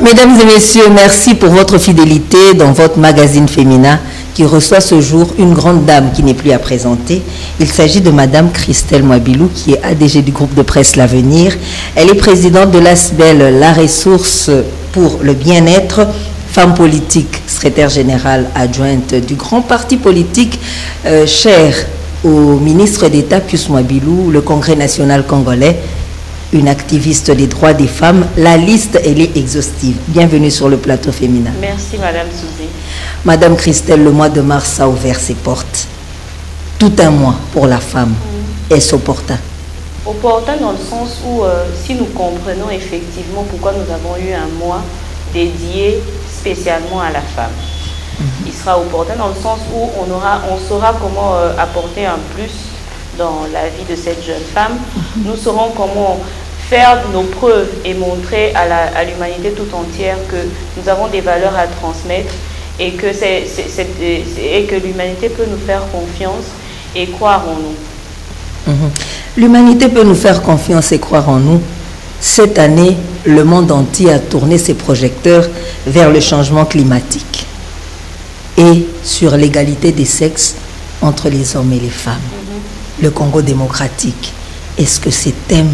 Mesdames et messieurs, merci pour votre fidélité dans votre magazine féminin qui reçoit ce jour une grande dame qui n'est plus à présenter. Il s'agit de Madame Christelle Mwabilou qui est ADG du groupe de presse L'Avenir. Elle est présidente de l'ASBEL, la ressource pour le bien-être, femme politique, secrétaire générale adjointe du grand parti politique cher au ministre d'État Pius Mwabilou, le Congrès national congolais, une activiste des droits des femmes. La liste, elle est exhaustive. Bienvenue sur le plateau féminin. Merci Madame Souzy. Madame Christelle, le mois de mars a ouvert ses portes. Tout un mois pour la femme. Est-ce opportun? Opportun dans le sens où si nous comprenons effectivement pourquoi nous avons eu un mois dédié spécialement à la femme. Il sera opportun dans le sens où on saura comment apporter un plus dans la vie de cette jeune femme. Nous saurons comment faire nos preuves et montrer à l'humanité tout entière que nous avons des valeurs à transmettre et que, que l'humanité peut nous faire confiance et croire en nous. L'humanité peut nous faire confiance et croire en nous. Cette année, le monde entier a tourné ses projecteurs vers le changement climatique et sur l'égalité des sexes entre les hommes et les femmes. Le Congo démocratique, est-ce que ces thèmes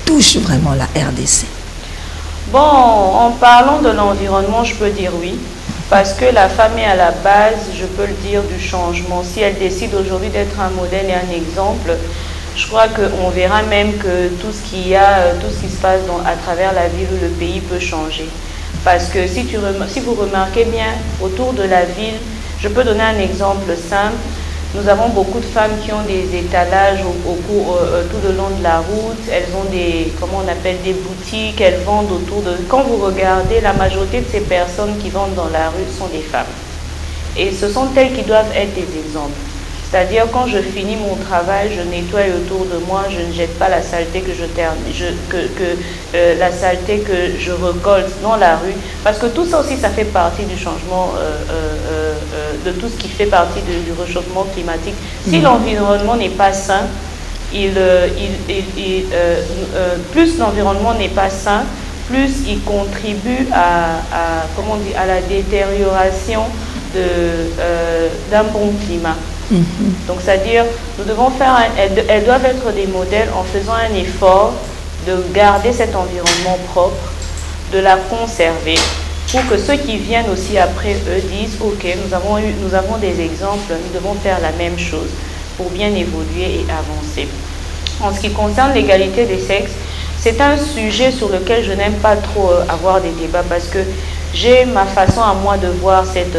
touchent vraiment la RDC? Bon, en parlant de l'environnement, je peux dire oui, parce que la femme est à la base, je peux le dire, du changement. Si elle décide aujourd'hui d'être un modèle et un exemple, je crois qu'on verra même que tout ce qui se passe à travers la ville ou le pays peut changer. Parce que si vous remarquez bien, autour de la ville, je peux donner un exemple simple. Nous avons beaucoup de femmes qui ont des étalages tout le long de la route. Elles ont des boutiques, elles vendent autour de... Quand vous regardez, la majorité de ces personnes qui vendent dans la rue sont des femmes. Et ce sont elles qui doivent être des exemples. C'est-à-dire, quand je finis mon travail, je nettoie autour de moi, je ne jette pas la saleté que la saleté que je récolte dans la rue. Parce que tout ça aussi, ça fait partie du changement, de tout ce qui fait partie du réchauffement climatique. Si l'environnement n'est pas sain, plus l'environnement n'est pas sain, plus il contribue à la détérioration d'un bon climat. Donc, c'est-à-dire, nous devons elles doivent être des modèles en faisant un effort de garder cet environnement propre, de la conserver, pour que ceux qui viennent aussi après eux disent, ok, nous avons des exemples, nous devons faire la même chose pour bien évoluer et avancer. En ce qui concerne l'égalité des sexes, c'est un sujet sur lequel je n'aime pas trop avoir des débats parce que j'ai ma façon à moi de voir cette,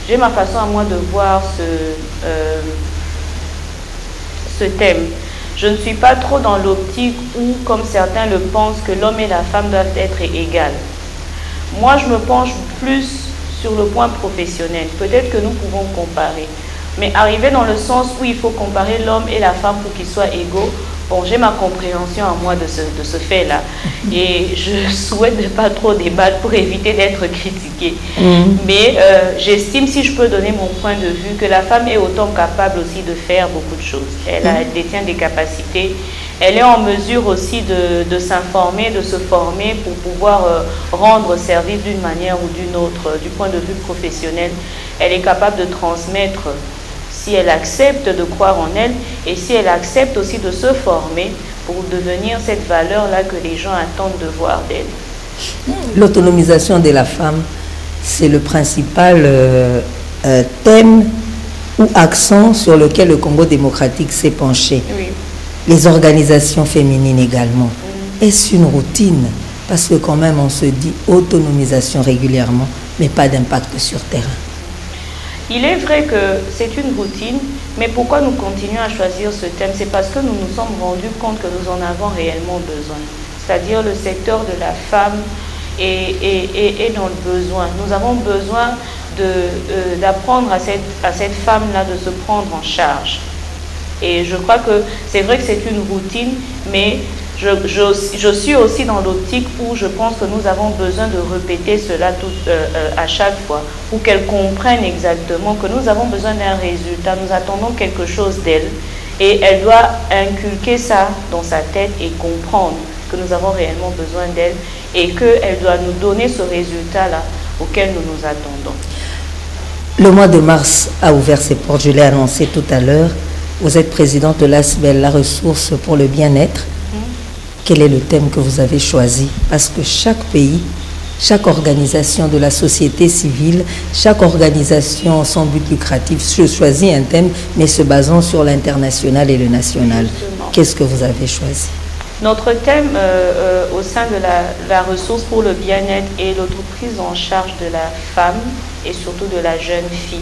j'ai ma façon à moi de voir ce thème. Je ne suis pas trop dans l'optique où, comme certains le pensent, que l'homme et la femme doivent être égales. Moi, je me penche plus sur le point professionnel. Peut-être que nous pouvons comparer. Mais arriver dans le sens où il faut comparer l'homme et la femme pour qu'ils soient égaux, bon, j'ai ma compréhension à moi de ce fait-là. Et je souhaite ne pas trop débattre pour éviter d'être critiquée. Mais j'estime, si je peux donner mon point de vue, que la femme est autant capable aussi de faire beaucoup de choses. Elle détient des capacités. Elle est en mesure aussi de s'informer, de se former pour pouvoir rendre service d'une manière ou d'une autre, du point de vue professionnel. Elle est capable de transmettre si elle accepte de croire en elle et si elle accepte aussi de se former pour devenir cette valeur-là que les gens attendent de voir d'elle. L'autonomisation de la femme, c'est le principal thème ou accent sur lequel le Congo démocratique s'est penché. Oui. Les organisations féminines également. Est-ce une routine? Parce que quand même on se dit autonomisation régulièrement, mais pas d'impact sur terrain. Il est vrai que c'est une routine, mais pourquoi nous continuons à choisir ce thème? C'est parce que nous nous sommes rendus compte que nous en avons réellement besoin. C'est-à-dire le secteur de la femme est dans le besoin. Nous avons besoin d'apprendre à cette femme-là de se prendre en charge. Et je crois que c'est vrai que c'est une routine, mais je suis aussi dans l'optique où je pense que nous avons besoin de répéter cela à chaque fois pour qu'elle comprenne exactement que nous avons besoin d'un résultat, nous attendons quelque chose d'elle et elle doit inculquer ça dans sa tête et comprendre que nous avons réellement besoin d'elle et qu'elle doit nous donner ce résultat-là auquel nous nous attendons. Le mois de mars a ouvert ses portes, je l'ai annoncé tout à l'heure. Vous êtes présidente de l'ASBEL, la ressource pour le bien-être. Quel est le thème que vous avez choisi? Parce que chaque pays, chaque organisation de la société civile, chaque organisation sans but lucratif choisit un thème, mais se basant sur l'international et le national. Qu'est-ce que vous avez choisi? Notre thème au sein de la ressource pour le bien-être est l'autoprise en charge de la femme et surtout de la jeune fille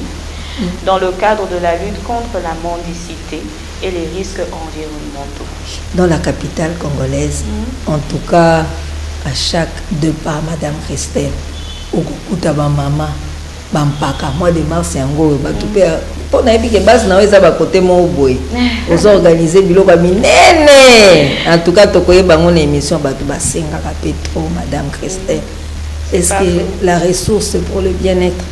dans le cadre de la lutte contre la mendicité et les risques environnementaux. Dans la capitale congolaise, en tout cas, à chaque deux pas, Madame Christelle, au Kukuta maman, Bampaka, mois de mars, yango, batupé, pour n'aller que base na weza bakote mo boy. Aux organiser biloko minene. En tout cas, tokoye bango émission batu basenga kapetro, Madame Christelle. Est-ce que la ressource pour le bien-être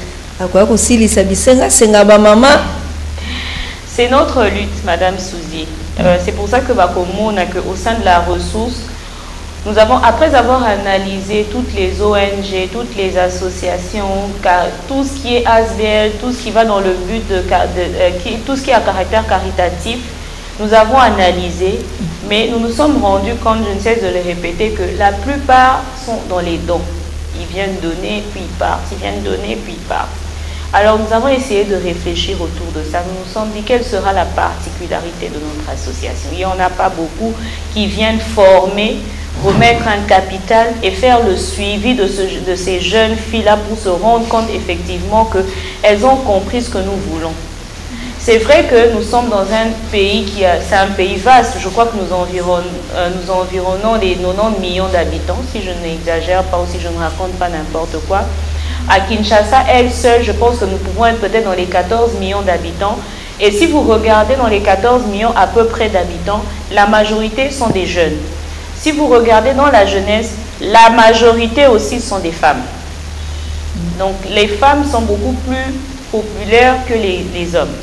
c'est notre lutte, Madame Souzy. C'est pour ça que au sein de la ressource, nous avons, après avoir analysé toutes les ONG, toutes les associations, tout ce qui est ASBL, tout ce qui va dans le but tout ce qui est à caractère caritatif, nous avons analysé, mais nous nous sommes rendus compte, je ne cesse de le répéter, que la plupart sont dans les dons. Ils viennent donner, puis ils partent. Ils viennent donner, puis ils partent. Alors nous avons essayé de réfléchir autour de ça. Nous nous sommes dit quelle sera la particularité de notre association. Il n'y en a pas beaucoup qui viennent former, remettre un capital et faire le suivi de ces jeunes filles-là pour se rendre compte effectivement qu'elles ont compris ce que nous voulons. C'est vrai que nous sommes dans un pays c'est un pays vaste. Je crois que nous environnons les 90 millions d'habitants, si je n'exagère pas ou si je ne raconte pas n'importe quoi. À Kinshasa, elle seule, je pense que nous pouvons être peut-être dans les 14 millions d'habitants. Et si vous regardez dans les 14 millions à peu près d'habitants, la majorité sont des jeunes. Si vous regardez dans la jeunesse, la majorité aussi sont des femmes. Donc les femmes sont beaucoup plus populaires que les hommes.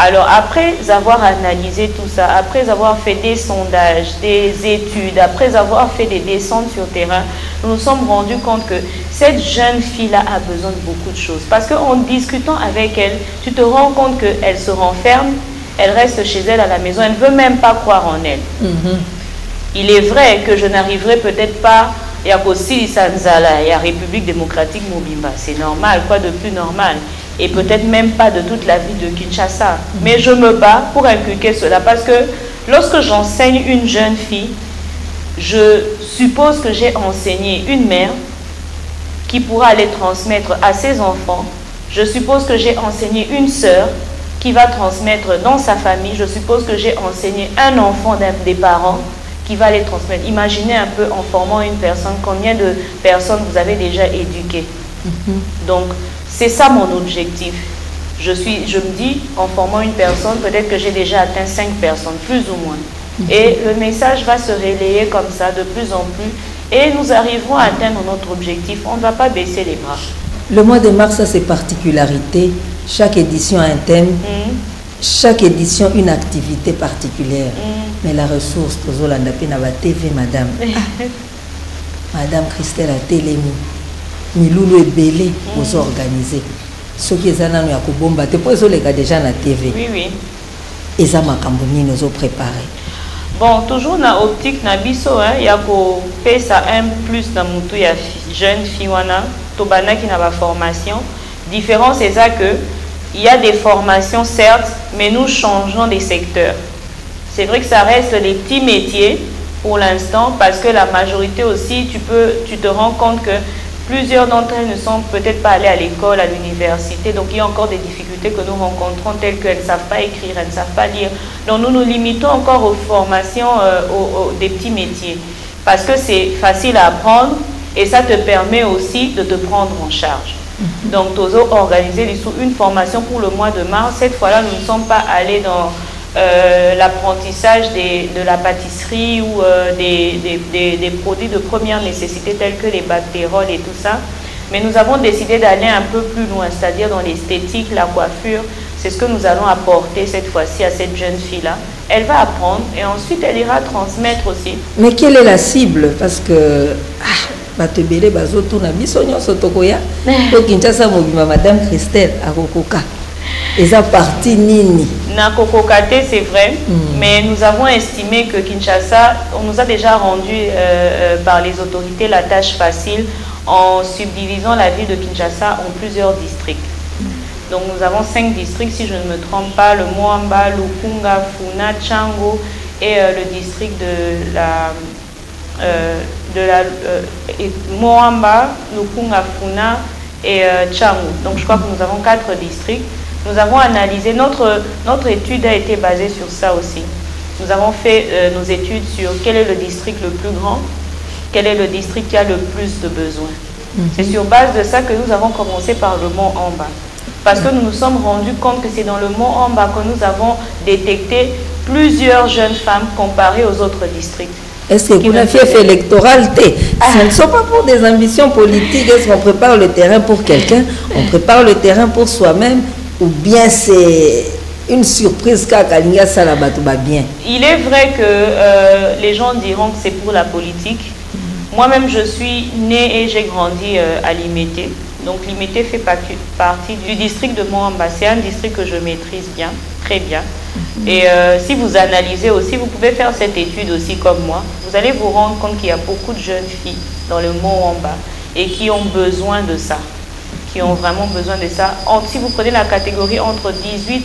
Alors, après avoir analysé tout ça, après avoir fait des sondages, des études, après avoir fait des descentes sur terrain, nous nous sommes rendus compte que cette jeune fille-là a besoin de beaucoup de choses. Parce qu'en discutant avec elle, tu te rends compte qu'elle se renferme, elle reste chez elle à la maison, elle ne veut même pas croire en elle. Il est vrai que je n'arriverai peut-être pas, il y a aussi Sanzala, il y a République démocratique Mobimba, c'est normal, quoi de plus normal? Et peut-être même pas de toute la vie de Kinshasa. Mais je me bats pour inculquer cela parce que lorsque j'enseigne une jeune fille, je suppose que j'ai enseigné une mère qui pourra aller transmettre à ses enfants. Je suppose que j'ai enseigné une sœur qui va transmettre dans sa famille. Je suppose que j'ai enseigné un enfant des parents qui va les transmettre. Imaginez un peu en formant une personne, combien de personnes vous avez déjà éduquées. Donc, c'est ça mon objectif. Je me dis, en formant une personne, peut-être que j'ai déjà atteint 5 personnes, plus ou moins. Et le message va se relayer comme ça, de plus en plus. Et nous arriverons à atteindre notre objectif. On ne va pas baisser les bras. Le mois de mars a ses particularités. Chaque édition a un thème. Chaque édition, une activité particulière. Mais la ressource, Tozolanda Penaba TV, madame. Madame Christelle a télémi. Miloulou est belé aux organisés. Ce qui est à Kobomba, tu peux les gars déjà na TV. Oui, oui. Et ça m'a nous ont préparé. Bon, toujours na optique na biso, il y a ko ça un plus dans mutu ya jeune fille wana, tobana qui n'a pas formation. Différence c'est ça que il y a des formations certes, mais nous changeons des secteurs. C'est vrai que ça reste les petits métiers pour l'instant parce que la majorité aussi, tu te rends compte que plusieurs d'entre elles ne sont peut-être pas allées à l'école, à l'université. Donc, il y a encore des difficultés que nous rencontrons, telles qu'elles ne savent pas écrire, elles ne savent pas lire. Donc, nous nous limitons encore aux formations des petits métiers. Parce que c'est facile à apprendre et ça te permet aussi de te prendre en charge. Donc, Tozo a organisé une formation pour le mois de mars. Cette fois-là, nous ne sommes pas allés dans l'apprentissage de la pâtisserie ou des produits de première nécessité tels que les bactéroles et tout ça. Mais nous avons décidé d'aller un peu plus loin, c'est-à-dire dans l'esthétique, la coiffure. C'est ce que nous allons apporter cette fois-ci à cette jeune fille-là elle va apprendre et ensuite elle ira transmettre aussi. Mais quelle est la cible? Parce que Batebele Bazoto na bisonyo sotokoya to Kinshasa mobima Madame Christelle Akokoka. Et ça parti nini? Na kokokate, c'est vrai, mais nous avons estimé que Kinshasa, on nous a déjà rendu par les autorités la tâche facile en subdivisant la ville de Kinshasa en plusieurs districts. Donc nous avons 5 districts, si je ne me trompe pas, le Moamba, Lukunga, Funa, Tchango et le district de Moamba, Lukunga, Funa et Tchango. Donc je crois que nous avons 4 districts. Nous avons analysé, notre étude a été basée sur ça aussi. Nous avons fait nos études sur quel est le district le plus grand, quel est le district qui a le plus de besoins. C'est sur base de ça que nous avons commencé par le Mont Amba. Parce que nous nous sommes rendus compte que c'est dans le Mont Amba que nous avons détecté plusieurs jeunes femmes comparées aux autres districts. Est-ce que vous avez fait électoral? Ce ne sont pas pour des ambitions politiques. Est-ce qu'on prépare le terrain pour quelqu'un? On prépare le terrain pour soi-même? Ou bien c'est une surprise qu'à Kalinga Salabatouba bien? Il est vrai que les gens diront que c'est pour la politique. Moi-même, je suis née et j'ai grandi à Limete. Donc Limete fait partie du district de Moamba. C'est un district que je maîtrise bien, très bien. Et si vous analysez aussi, vous pouvez faire cette étude aussi comme moi. Vous allez vous rendre compte qu'il y a beaucoup de jeunes filles dans le Moamba et qui ont besoin de ça. Qui ont vraiment besoin de ça. Si vous prenez la catégorie entre 18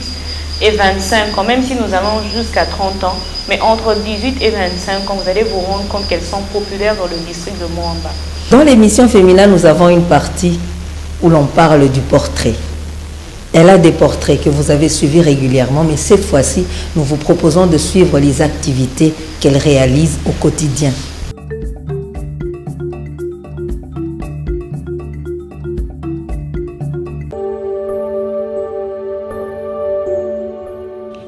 et 25 ans, même si nous allons jusqu'à 30 ans, mais entre 18 et 25 ans, vous allez vous rendre compte qu'elles sont populaires dans le district de Moamba. Dans l'émission Féminin, nous avons une partie où l'on parle du portrait. Elle a des portraits que vous avez suivis régulièrement, mais cette fois-ci, nous vous proposons de suivre les activités qu'elle réalise au quotidien.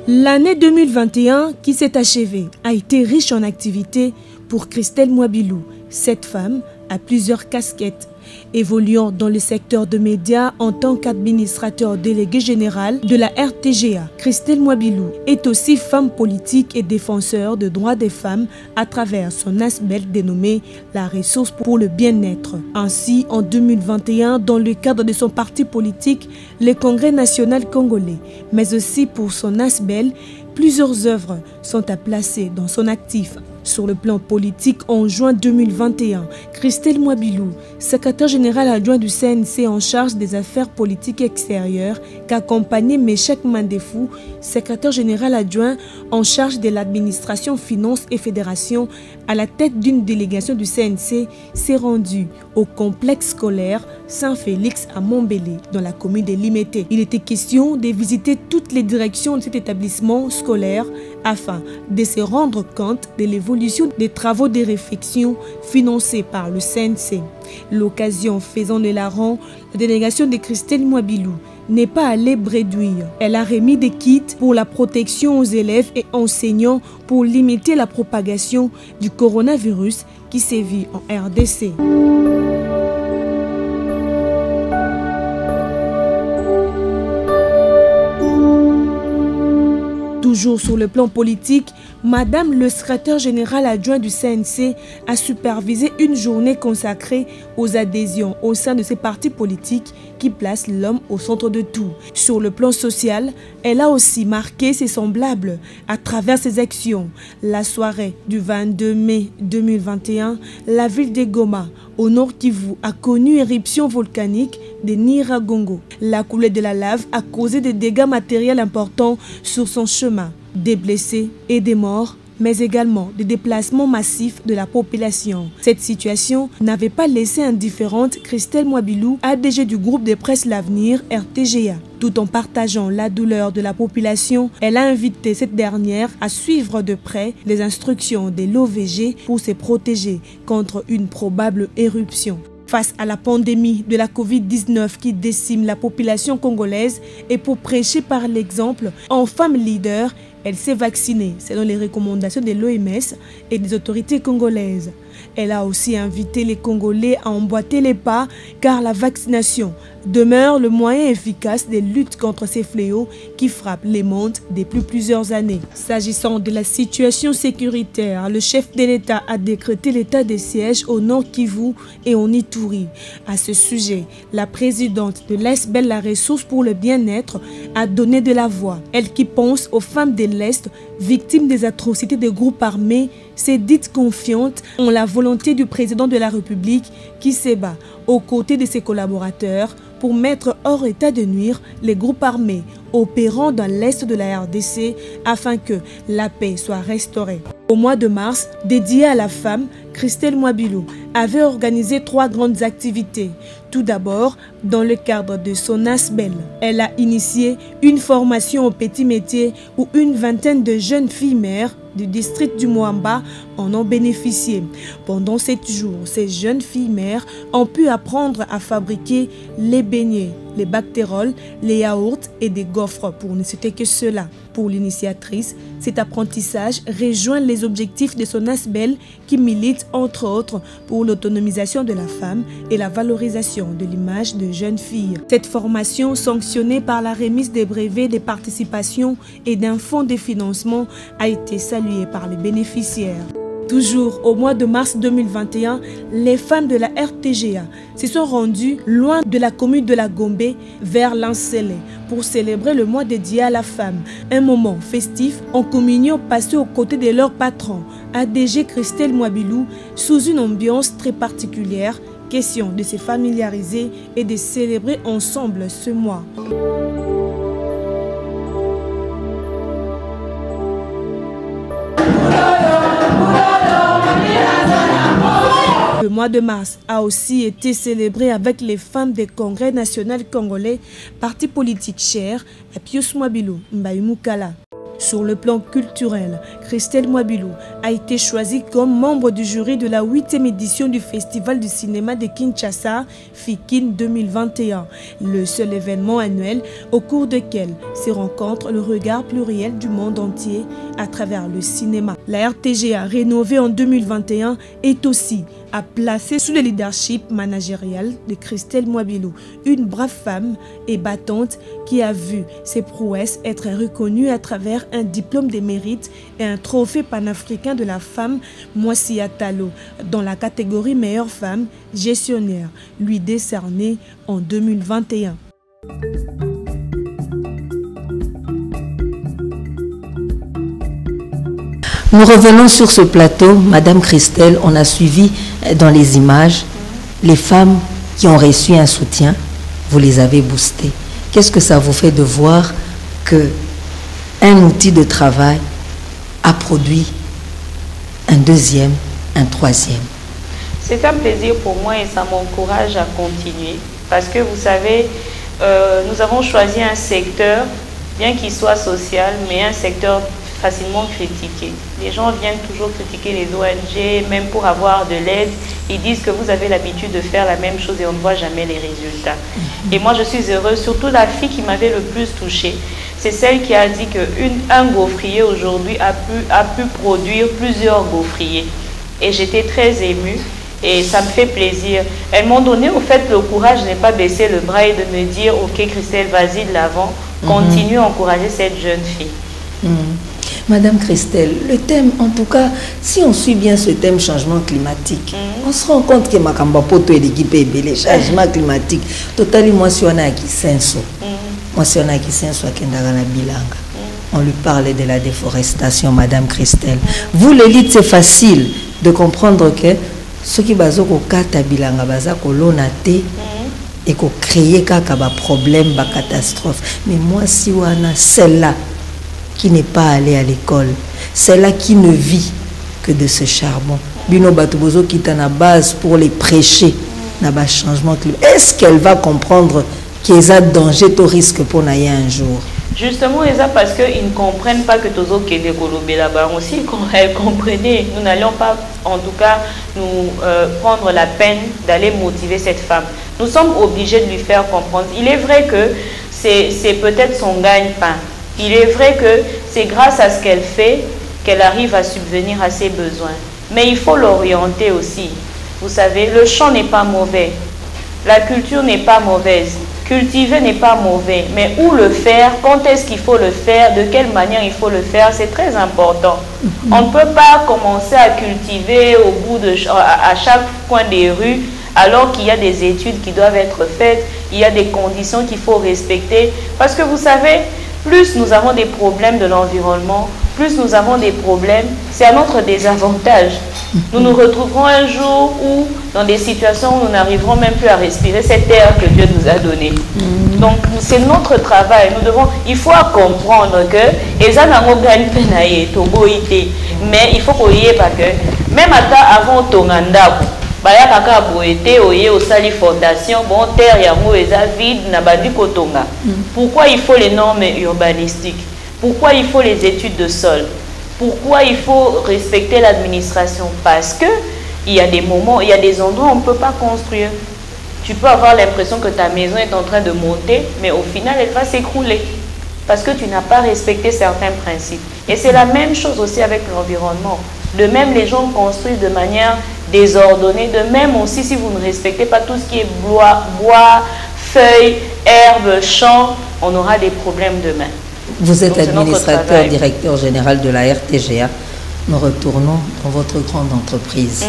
L'année 2021 qui s'est achevée a été riche en activités pour Christelle Mwabilou. Cette femme a plusieurs casquettes. Évoluant dans le secteur de médias en tant qu'administrateur délégué général de la RTGA, Christelle Mwabilou est aussi femme politique et défenseur des droits des femmes à travers son ASBEL dénommé la ressource pour le bien-être. Ainsi, en 2021, dans le cadre de son parti politique, le Congrès national congolais, mais aussi pour son ASBEL, plusieurs œuvres sont à placer dans son actif. Sur le plan politique, en juin 2021, Christelle Mwabilou, secrétaire général adjoint du CNC en charge des affaires politiques extérieures, qu'accompagnait Méchek Mandefou, secrétaire général adjoint en charge de l'administration, finances et fédération, à la tête d'une délégation du CNC, s'est rendue au complexe scolaire Saint-Félix à Montbéliard, dans la commune de Limete. Il était question de visiter toutes les directions de cet établissement scolaire afin de se rendre compte de l'évolution des travaux de réflexion financés par le CNC. L'occasion faisant de la rang, la délégation de Christelle Mwabilou n'est pas allée bredouille. Elle a remis des kits pour la protection aux élèves et enseignants pour limiter la propagation du coronavirus qui sévit en RDC. Toujours sur le plan politique, Madame le secrétaire général adjoint du CNC a supervisé une journée consacrée aux adhésions au sein de ces partis politiques qui placent l'homme au centre de tout. Sur le plan social, elle a aussi marqué ses semblables à travers ses actions. La soirée du 22 mai 2021, la ville de Goma, au nord Kivu, a connu éruption volcanique de Nyiragongo. La coulée de la lave a causé des dégâts matériels importants sur son chemin, des blessés et des morts, mais également des déplacements massifs de la population. Cette situation n'avait pas laissé indifférente Christelle Mwabilou, ADG du groupe de presse L'Avenir, RTGA. Tout en partageant la douleur de la population, elle a invité cette dernière à suivre de près les instructions de l'OVG pour se protéger contre une probable éruption. Face à la pandémie de la Covid-19 qui décime la population congolaise et pour prêcher par l'exemple, en femme leader, elle s'est vaccinée selon les recommandations de l'OMS et des autorités congolaises. Elle a aussi invité les Congolais à emboîter les pas car la vaccination demeure le moyen efficace de lutte contre ces fléaux qui frappent les mondes depuis plusieurs années. S'agissant de la situation sécuritaire, le chef de l'État a décrété l'état de siège au Nord Kivu et en Ituri. À ce sujet, la présidente de l'ASBEL, la ressource pour le bien-être, a donné de la voix. Elle qui pense aux femmes de l'Est victimes des atrocités des groupes armés s'est dite confiante en la volonté du président de la République qui se bat aux côtés de ses collaborateurs pour mettre hors état de nuire les groupes armés opérant dans l'est de la RDC afin que la paix soit restaurée. Au mois de mars, dédié à la femme, Christelle Mwabilou avait organisé 3 grandes activités. Tout d'abord, dans le cadre de son ASBEL, elle a initié une formation au petit métier où une vingtaine de jeunes filles mères du district du Moamba en ont bénéficié. Pendant 7 jours, ces jeunes filles mères ont pu apprendre à fabriquer les beignets, les bactéroles, les yaourts et des gaufres, pour ne citer que cela. Pour l'initiatrice, cet apprentissage rejoint les objectifs de son ASBEL qui milite entre autres pour l'autonomisation de la femme et la valorisation de l'image de jeunes filles. Cette formation, sanctionnée par la remise des brevets des participations et d'un fonds de financement, a été saluée par les bénéficiaires. Toujours au mois de mars 2021, les femmes de la RTGA se sont rendues loin de la commune de la Gombe vers l'Ancelé pour célébrer le mois dédié à la femme. Un moment festif en communion passé aux côtés de leur patron, ADG Christelle Mwabilou, sous une ambiance très particulière. Question de se familiariser et de célébrer ensemble ce mois. Le mois de mars a aussi été célébré avec les femmes des congrès national congolais, parti politique cher à Pius Mwabilou Mbaïmoukala. Sur le plan culturel, Christelle Mwabilou a été choisie comme membre du jury de la 8e édition du Festival du cinéma de Kinshasa, FIKIN 2021, le seul événement annuel au cours duquel se rencontre le regard pluriel du monde entier à travers le cinéma. La RTGA, rénovée en 2021, est aussi à placer sous le leadership managérial de Christelle Mwabilou, une brave femme et battante qui a vu ses prouesses être reconnues à travers un diplôme de mérite et un trophée panafricain de la femme Moissia Talo dans la catégorie meilleure femme gestionnaire, lui décerné en 2021. Nous revenons sur ce plateau. Madame Christelle, on a suivi dans les images les femmes qui ont reçu un soutien. Vous les avez boostées. Qu'est-ce que ça vous fait de voir qu'un outil de travail a produit un deuxième, un troisième? C'est un plaisir pour moi et ça m'encourage à continuer. Parce que vous savez, nous avons choisi un secteur, bien qu'il soit social, mais un secteur facilement critiqué. Les gens viennent toujours critiquer les ONG, même pour avoir de l'aide. Ils disent que vous avez l'habitude de faire la même chose et on ne voit jamais les résultats. Et moi, je suis heureuse, surtout la fille qui m'avait le plus touchée. C'est celle qui a dit qu'un gaufrier aujourd'hui a pu produire plusieurs gaufriers. Et j'étais très émue et ça me fait plaisir. Elles m'ont donné au fait le courage de ne pas baisser le bras et de me dire « Ok Christelle, vas-y de l'avant, continue à encourager cette jeune fille. Madame Christelle, le thème, en tout cas, si on suit bien ce thème changement climatique, on se rend compte que Makamba Poto et l'équipe est belle, changement climatique, totalement moi si on a qui senso. Moi si on a qui senso à Kendagana Bilanga. On lui parlait de la déforestation, Madame Christelle. Vous, l'élite, c'est facile de comprendre que ce qui bazo ko kata bilanga baza ko lonate et ko créer kaka ba problème, ba catastrophe. Mais moi si wana celle-là qui n'est pas allé à l'école, celle-là qui ne vit que de ce charbon. Bino Batubozo qui est à base pour les prêcher dans le changement climatique. Est-ce qu'elle va comprendre qu'il y a danger, au risque pour naïe un jour? Justement, parce qu'ils ne comprennent pas que Tozo qui est décolobé là-bas aussi, elles comprenaient. Nous n'allions pas, en tout cas, nous prendre la peine d'aller motiver cette femme. Nous sommes obligés de lui faire comprendre. Il est vrai que c'est peut-être son gagne-pain. Il est vrai que c'est grâce à ce qu'elle fait qu'elle arrive à subvenir à ses besoins. Mais il faut l'orienter aussi. Vous savez, le chant n'est pas mauvais. La culture n'est pas mauvaise. Cultiver n'est pas mauvais. Mais où le faire? Quand est-ce qu'il faut le faire? De quelle manière il faut le faire? C'est très important. On ne peut pas commencer à cultiver à chaque coin des rues alors qu'il y a des études qui doivent être faites, il y a des conditions qu'il faut respecter. Parce que vous savez, plus nous avons des problèmes de l'environnement, plus nous avons des problèmes, c'est à notre désavantage. Nous nous retrouverons un jour où, dans des situations où nous n'arriverons même plus à respirer cette air que Dieu nous a donné. Donc, c'est notre travail. Il faut comprendre que, mais il faut qu'on y ait pas que, même avant ton mandat, baya kaka boete oye osali fondation bon terre yango eza vide na bandi kotonga. Pourquoi il faut les normes urbanistiques? Pourquoi il faut les études de sol? Pourquoi il faut respecter l'administration? Parce que il y a des moments, il y a des endroits où on ne peut pas construire. Tu peux avoir l'impression que ta maison est en train de monter, mais au final elle va s'écrouler parce que tu n'as pas respecté certains principes. Et c'est la même chose aussi avec l'environnement. De même, les gens construisent de manière désordonnée. De même aussi, si vous ne respectez pas tout ce qui est bois, feuilles, herbes, champs, on aura des problèmes demain. Vous êtes administrateur, directeur général de la RTGA. Nous retournons dans votre grande entreprise.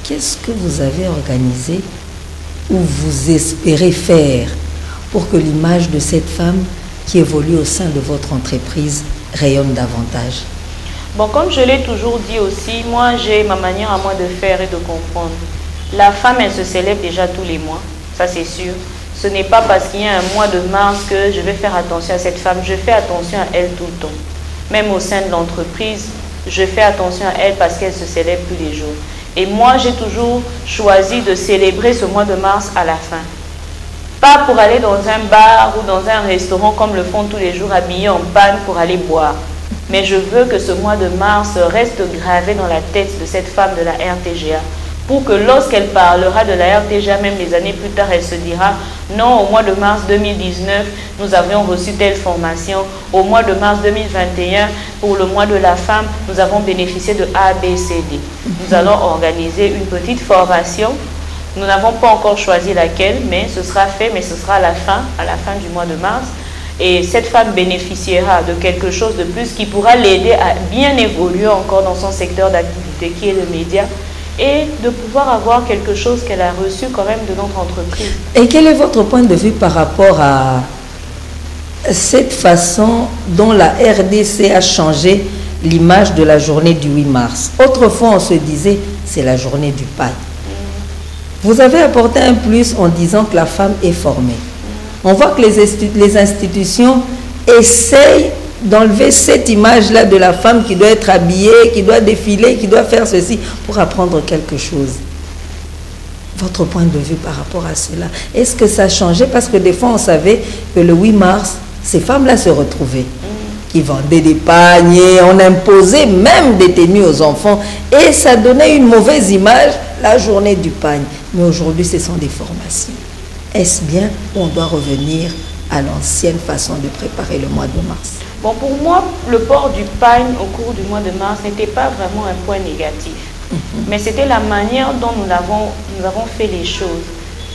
Qu'est-ce que vous avez organisé ou vous espérez faire pour que l'image de cette femme qui évolue au sein de votre entreprise rayonne davantage? Bon, comme je l'ai toujours dit aussi, moi j'ai ma manière à moi de faire et de comprendre. La femme, elle se célèbre déjà tous les mois, ça c'est sûr. Ce n'est pas parce qu'il y a un mois de mars que je vais faire attention à cette femme. Je fais attention à elle tout le temps. Même au sein de l'entreprise, je fais attention à elle parce qu'elle se célèbre tous les jours. Et moi, j'ai toujours choisi de célébrer ce mois de mars à la fin. Pas pour aller dans un bar ou dans un restaurant comme le font tous les jours, habillés en panne pour aller boire. Mais je veux que ce mois de mars reste gravé dans la tête de cette femme de la RTGA pour que lorsqu'elle parlera de la RTGA, même des années plus tard, elle se dira non, au mois de mars 2019, nous avions reçu telle formation. Au mois de mars 2021, pour le mois de la femme, nous avons bénéficié de A, B, C, D. Nous allons organiser une petite formation. Nous n'avons pas encore choisi laquelle, mais ce sera fait, mais ce sera à la fin du mois de mars. Et cette femme bénéficiera de quelque chose de plus qui pourra l'aider à bien évoluer encore dans son secteur d'activité qui est le média et de pouvoir avoir quelque chose qu'elle a reçu quand même de notre entreprise. Et quel est votre point de vue par rapport à cette façon dont la RDC a changé l'image de la journée du 8 mars? Autrefois, on se disait c'est la journée du pain. Vous avez apporté un plus en disant que la femme est formée. On voit que les institutions essayent d'enlever cette image-là de la femme qui doit être habillée, qui doit défiler, qui doit faire ceci pour apprendre quelque chose. Votre point de vue par rapport à cela, est-ce que ça a changé? Parce que des fois, on savait que le 8 mars, ces femmes-là se retrouvaient, qui vendaient des paniers, on imposait même des tenues aux enfants, et ça donnait une mauvaise image, la journée du pagne. Mais aujourd'hui, ce sont des formations. Est-ce bien qu'on doit revenir à l'ancienne façon de préparer le mois de mars? Bon, pour moi, le port du pagne au cours du mois de mars n'était pas vraiment un point négatif. Mais c'était la manière dont nous avons fait les choses.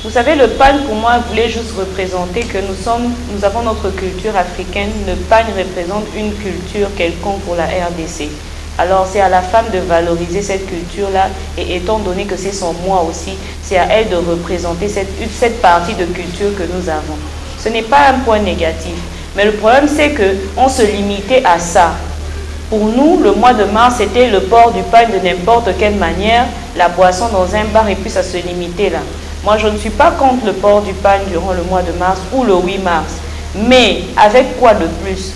Vous savez, le pagne, pour moi, voulait juste représenter que nous avons notre culture africaine. Le pagne représente une culture quelconque pour la RDC. Alors, c'est à la femme de valoriser cette culture-là, et étant donné que c'est son mois aussi, c'est à elle de représenter cette partie de culture que nous avons. Ce n'est pas un point négatif, mais le problème, c'est qu'on se limitait à ça. Pour nous, le mois de mars, c'était le port du pagne de n'importe quelle manière, la boisson dans un bar, et puis ça se limitait là. Moi, je ne suis pas contre le port du pagne durant le mois de mars ou le 8 mars, mais avec quoi de plus?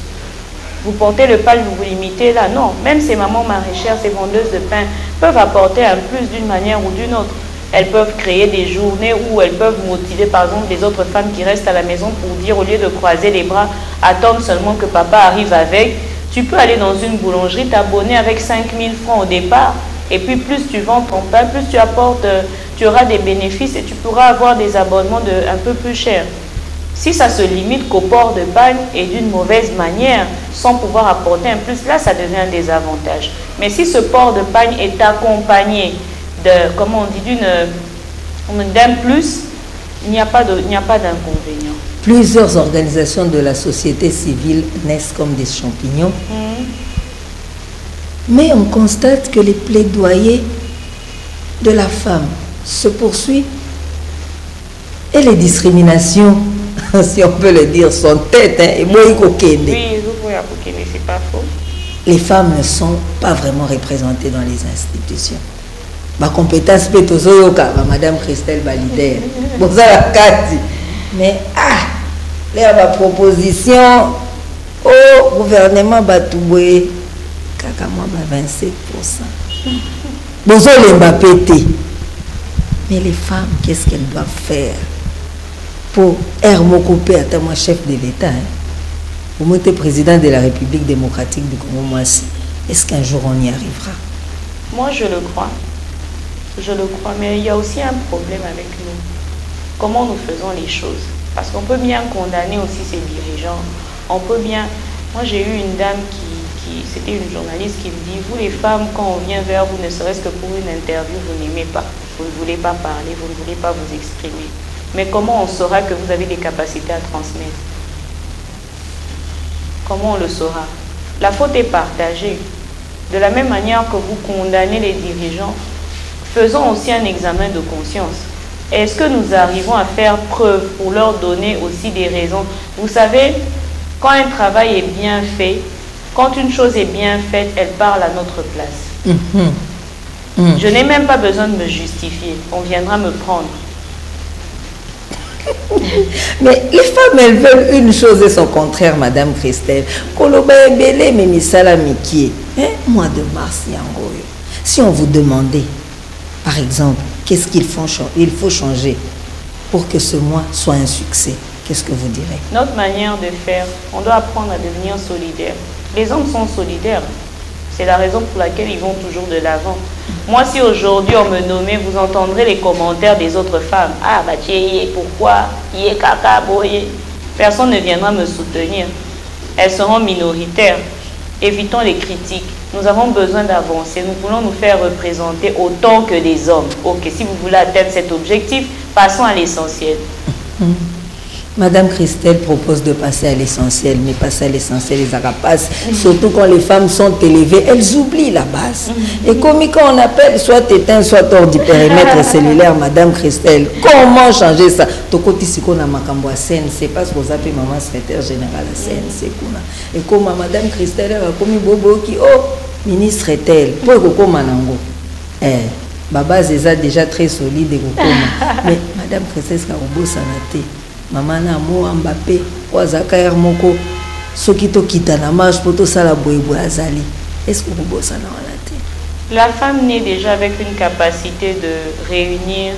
Vous portez le pagne, vous vous limitez là? Non, même ces mamans maraîchères, ces vendeuses de pain peuvent apporter un plus d'une manière ou d'une autre. Elles peuvent créer des journées où elles peuvent motiver par exemple les autres femmes qui restent à la maison pour dire au lieu de croiser les bras, attendre seulement que papa arrive avec. Tu peux aller dans une boulangerie, t'abonner avec 5 000 francs au départ. Et puis plus tu vends ton pain, plus tu apportes, tu auras des bénéfices et tu pourras avoir des abonnements un peu plus chers. Si ça se limite qu'au port de pagne et d'une mauvaise manière, sans pouvoir apporter un plus, là, ça devient un désavantage. Mais si ce port de pagne est accompagné de, comment on dit, d'un plus, il n'y a pas d'inconvénient. Plusieurs organisations de la société civile naissent comme des champignons. Mais on constate que les plaidoyers de la femme se poursuivent et les discriminations, si on peut le dire, sont têtes. Et moi, oui, c'est pas faux. Les femmes ne sont pas vraiment représentées dans les institutions. Ma compétence peut être Madame Christelle Balider. Bon, ça la carte. Mais là, ma proposition au gouvernement Batoué, kaka moi 27%. Bon, ça les Mbappé. Mais les femmes, qu'est-ce qu'elles doivent faire pour Hermokopé, à moi chef de l'État, pour moi président de la République démocratique du Congo, moi aussi. Est-ce qu'un jour on y arrivera? Moi, je le crois. Je le crois, mais il y a aussi un problème avec nous. Comment nous faisons les choses? Parce qu'on peut bien condamner aussi ces dirigeants. On peut bien... Moi, j'ai eu une dame c'était une journaliste qui me dit, vous les femmes, quand on vient vers vous, ne serait-ce que pour une interview, vous n'aimez pas. Vous ne voulez pas parler, vous ne voulez pas vous exprimer. Mais comment on saura que vous avez des capacités à transmettre? Comment on le saura? La faute est partagée. De la même manière que vous condamnez les dirigeants, faisons aussi un examen de conscience. Est-ce que nous arrivons à faire preuve pour leur donner aussi des raisons? Vous savez, quand un travail est bien fait, quand une chose est bien faite, elle parle à notre place. Je n'ai même pas besoin de me justifier. On viendra me prendre. Mais les femmes, elles veulent une chose et son contraire, Madame Christelle. Koloba Ebele, Memisala Mikie. Mois de mars, Yangoyo. Si on vous demandait, par exemple, qu'est-ce qu'il faut changer pour que ce mois soit un succès, qu'est-ce que vous direz? Notre manière de faire, on doit apprendre à devenir solidaire. Les hommes sont solidaires. C'est la raison pour laquelle ils vont toujours de l'avant. Moi, si aujourd'hui on me nommait, vous entendrez les commentaires des autres femmes. Ah, bah, pourquoi? Personne ne viendra me soutenir. Elles seront minoritaires. Évitons les critiques. Nous avons besoin d'avancer. Nous voulons nous faire représenter autant que des hommes. Ok, si vous voulez atteindre cet objectif, passons à l'essentiel. Madame Christelle propose de passer à l'essentiel, mais passer à l'essentiel, les arapaces, surtout quand les femmes sont élevées, elles oublient la base. Et comme quand on appelle soit éteint, soit hors du périmètre cellulaire, Madame Christelle, comment changer ça? Tokoti siko na makambo à CNC, parce que vous appelez maman secrétaire générale à CNC. Et comme Madame Christelle a commis bobo qui, ministre est-elle, pour que manango. Ma base est déjà très solide. Mais Madame Christelle, c'est un beau sanaté. Maman na mo Mbappé wazaka Hermoko soki to kita na marche poto sala boyeboy azali. Est-ce que vous bossez na wana te? La femme naît déjà avec une capacité de réunir,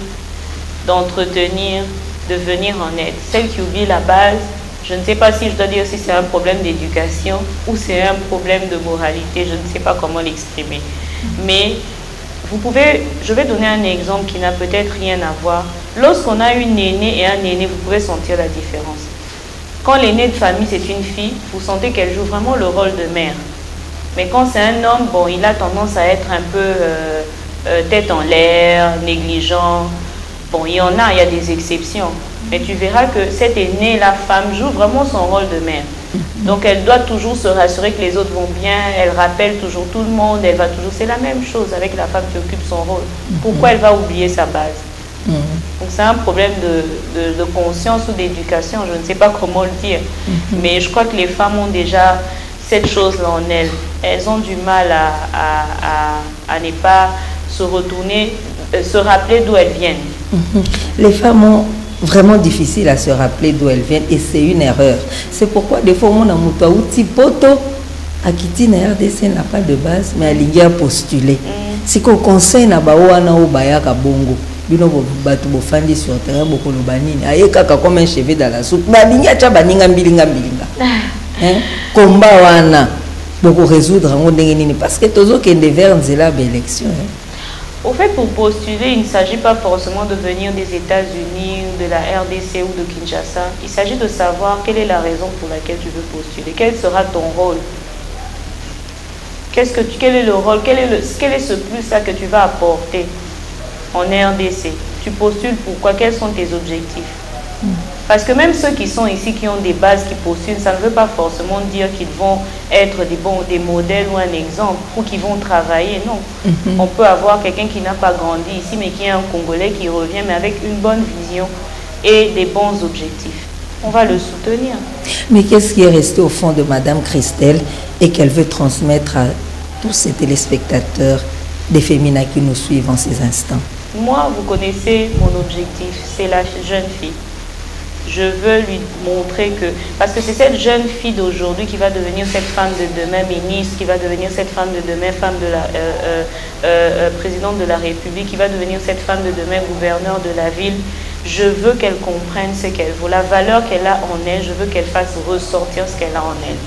d'entretenir, de venir en aide. Celle qui oublie la base, je ne sais pas si je dois dire si c'est un problème d'éducation ou c'est un problème de moralité, je ne sais pas comment l'exprimer. Mais vous pouvez, je vais donner un exemple qui n'a peut-être rien à voir. Lorsqu'on a une aînée et un aîné, vous pouvez sentir la différence. Quand l'aînée de famille, c'est une fille, vous sentez qu'elle joue vraiment le rôle de mère. Mais quand c'est un homme, bon, il a tendance à être un peu tête en l'air, négligent. Bon, il y a des exceptions. Mais tu verras que cette aînée, la femme, joue vraiment son rôle de mère. Donc elle doit toujours se rassurer que les autres vont bien, elle rappelle toujours tout le monde, elle va toujours... C'est la même chose avec la femme qui occupe son rôle. Pourquoi elle va oublier sa base? Donc c'est un problème de conscience ou d'éducation, je ne sais pas comment le dire. Mais je crois que les femmes ont déjà cette chose-là en elles. Elles ont du mal à ne pas se retourner, se rappeler d'où elles viennent. Les femmes ont vraiment difficile à se rappeler d'où elles viennent et c'est une erreur. C'est pourquoi des fois on a mutua outi poto à quitter na RDC n'a pas de base mais alingi a postuler. Si qu'on conseille na bawa na obaya ka bongo bino batu bofandi sur terrain boko lobanini aye kaka comme un cheveu dans la soupe balingi acha baninga mbilinga komba wana boko résoudre ngo ndenge nini parce que tozo kende vers nzela ba élection. Au fait, pour postuler, il ne s'agit pas forcément de venir des États-Unis, de la RDC ou de Kinshasa. Il s'agit de savoir quelle est la raison pour laquelle tu veux postuler. Quel sera ton rôle? Quel est le rôle, quel est ce plus-là que tu vas apporter en RDC? Tu postules pourquoi? Quels sont tes objectifs? Parce que même ceux qui sont ici, qui ont des bases, qui postulent, ça ne veut pas forcément dire qu'ils vont être des modèles ou un exemple, ou qu'ils vont travailler, non. On peut avoir quelqu'un qui n'a pas grandi ici, mais qui est un Congolais qui revient, mais avec une bonne vision et des bons objectifs. On va le soutenir. Mais qu'est-ce qui est resté au fond de Madame Christelle et qu'elle veut transmettre à tous ces téléspectateurs des féminins qui nous suivent en ces instants? Moi, vous connaissez mon objectif, c'est la jeune fille. Je veux lui montrer que... Parce que c'est cette jeune fille d'aujourd'hui qui va devenir cette femme de demain ministre, qui va devenir cette femme de demain présidente de la République, qui va devenir cette femme de demain gouverneur de la ville. Je veux qu'elle comprenne ce qu'elle vaut, la valeur qu'elle a en elle, je veux qu'elle fasse ressortir ce qu'elle a en elle.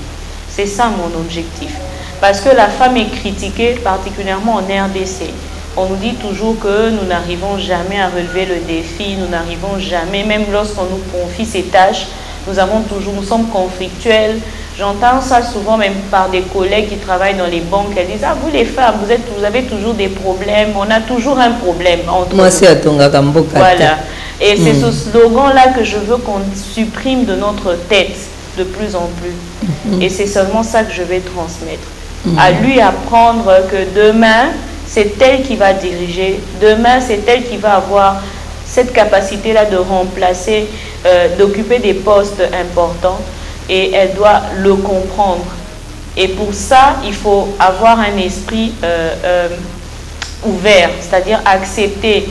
C'est ça mon objectif. Parce que la femme est critiquée, particulièrement en RDC. On nous dit toujours que nous n'arrivons jamais à relever le défi, nous n'arrivons jamais, même lorsqu'on nous confie ces tâches, nous sommes conflictuels. J'entends ça souvent même par des collègues qui travaillent dans les banques. Elles disent, ah, vous les femmes, vous avez toujours des problèmes, on a toujours un problème entre Moi, c'est à nous. Tonga Kamboka. Voilà. Et c'est ce slogan-là que je veux qu'on supprime de notre tête de plus en plus. Et c'est seulement ça que je vais transmettre. À lui apprendre que demain, c'est elle qui va diriger. Demain, c'est elle qui va avoir cette capacité-là de remplacer, d'occuper des postes importants. Et elle doit le comprendre. Et pour ça, il faut avoir un esprit ouvert, c'est-à-dire accepter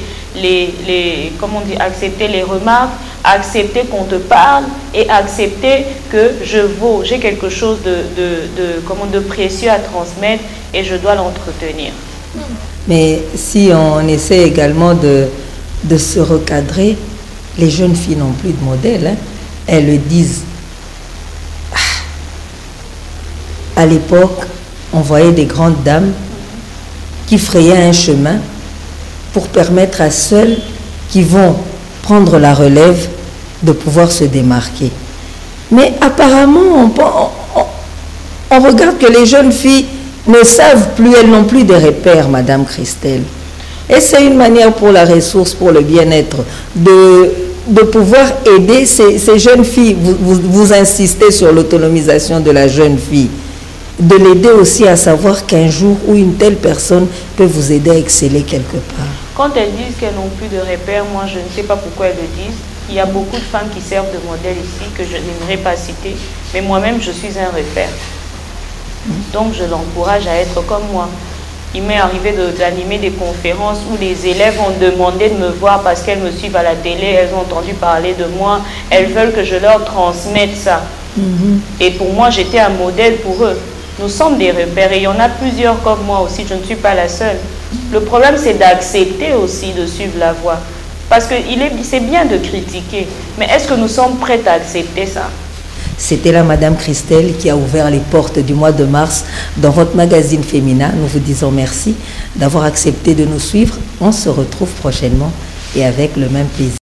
accepter les remarques, accepter qu'on te parle et accepter que je vaux, j'ai quelque chose de précieux à transmettre et je dois l'entretenir. Mais si on essaie également de se recadrer, les jeunes filles n'ont plus de modèle, hein. Elles le disent. À l'époque, on voyait des grandes dames qui frayaient un chemin pour permettre à celles qui vont prendre la relève de pouvoir se démarquer. Mais apparemment, on regarde que les jeunes filles ne savent plus, elles n'ont plus de repères, Madame Christelle. Et c'est une manière pour la ressource, pour le bien-être, de pouvoir aider ces jeunes filles. Vous insistez sur l'autonomisation de la jeune fille. De l'aider aussi à savoir qu'un jour où une telle personne peut vous aider à exceller quelque part. Quand elles disent qu'elles n'ont plus de repères, moi je ne sais pas pourquoi elles le disent. Il y a beaucoup de femmes qui servent de modèle ici que je n'aimerais pas citer, mais moi-même je suis un repère. Donc je l'encourage à être comme moi. Il m'est arrivé d'animer des conférences où les élèves ont demandé de me voir parce qu'elles me suivent à la télé, elles ont entendu parler de moi, elles veulent que je leur transmette ça. Et pour moi, j'étais un modèle pour eux. Nous sommes des repères et il y en a plusieurs comme moi aussi, je ne suis pas la seule. Le problème, c'est d'accepter aussi de suivre la voie. Parce que c'est bien de critiquer, mais est-ce que nous sommes prêts à accepter ça? C'était là Madame Christelle qui a ouvert les portes du mois de mars dans votre magazine Féminin. Nous vous disons merci d'avoir accepté de nous suivre. On se retrouve prochainement et avec le même plaisir.